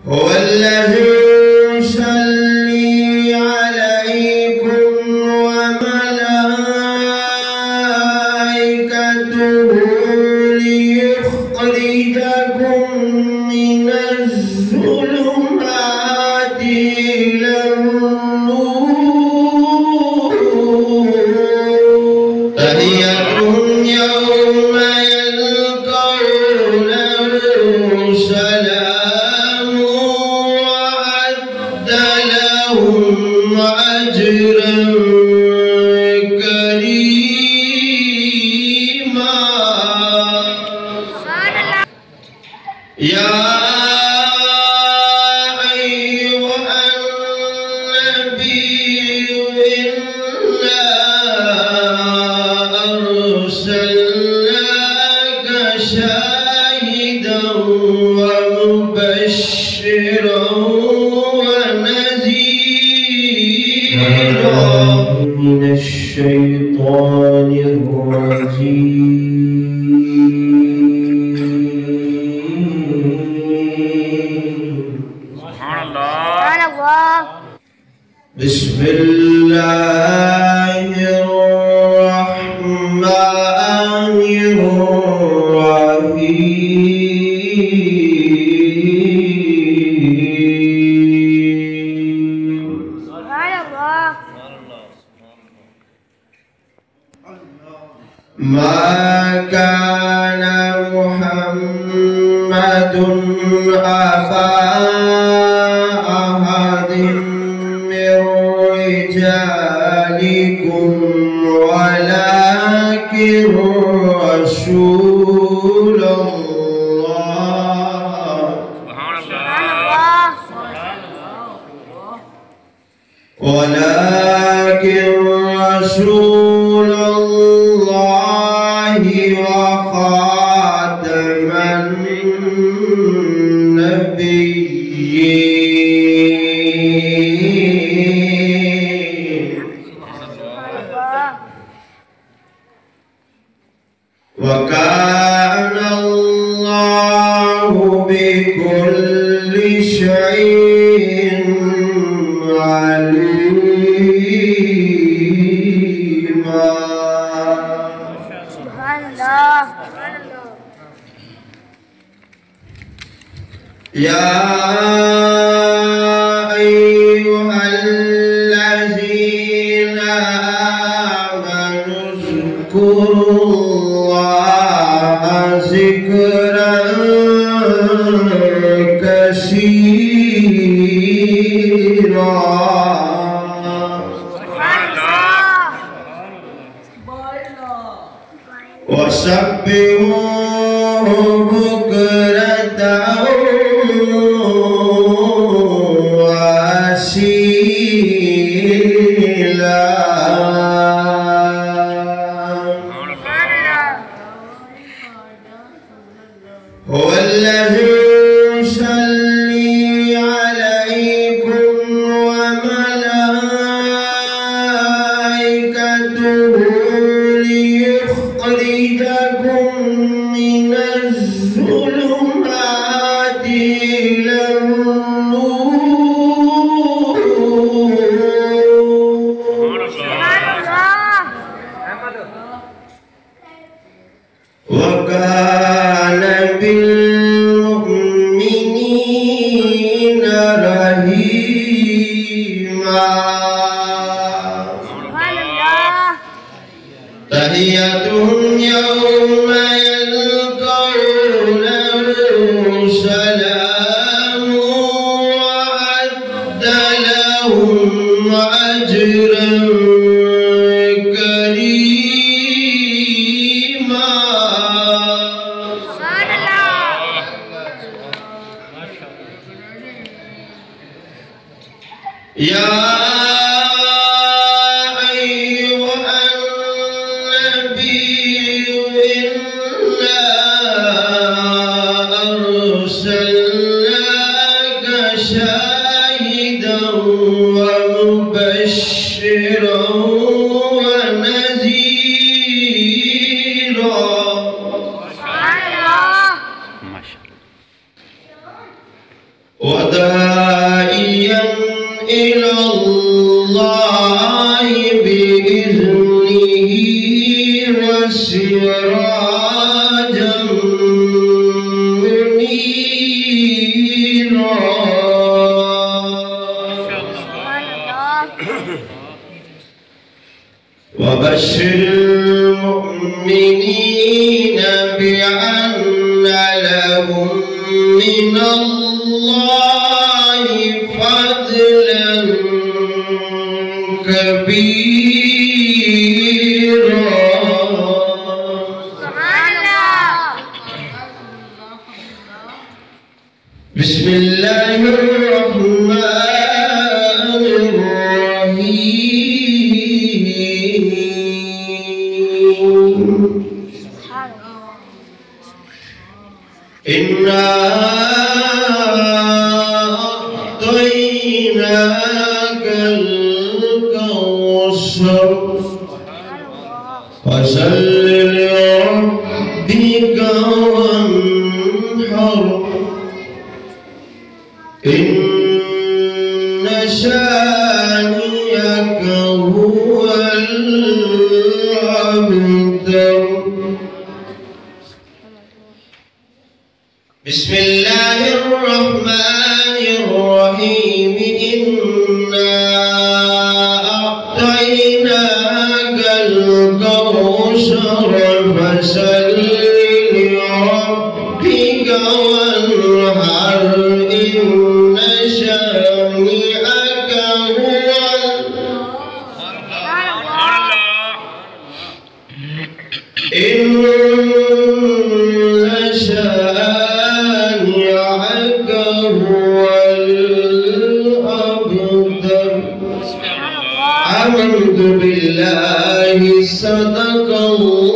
هو الذي يصلي عليكم وملائكته ليخرجكم من الظلمات إلى النور تحيتهم يوم يلقونه سلام وأعد لهم أجرا كريما يا أيها النبي إنا أرسلناك شاهدا ومبشرا ونذيرا من الشيطان الرجيم بسم الله الرحمن الرحيم ما كان محمد أبا أحد من رجالكم ولكن رسول الله وخاتم النبيين وكان الله بكل شيء عليما. سبحان الله. يا أيها الذين آمنوا اذكروا الله ذكرا كثيرا وسبحوه بكرة وأصيلا. هو الذي يصلي عليكم وملائكته ليخرجكم من الظلمات إلى النور وكان بالمؤمنين رحيما. تحيتهم يوم يلقونه سلام وأعد لهم أجرا كريما. يا أيها النبي إنا أرسلناك شاهدا ومبشرا ونذيرا. وداعيا إلى الله بإذنه وسراجا منيرا وبشر المؤمنين بأن لهم من الله فضلا كبيرا. بسم الله الرحمن الرحيم. إنا أعطيناك الكوثر فصل لربك وانحر إن شانئك هو الأبتر. بسم الله الرحمن الرحيم. إنا أعطيناك الكوثر فصل لربك وانحر إن شانئك هو الأبتر. أعوذ بالله صدق الله.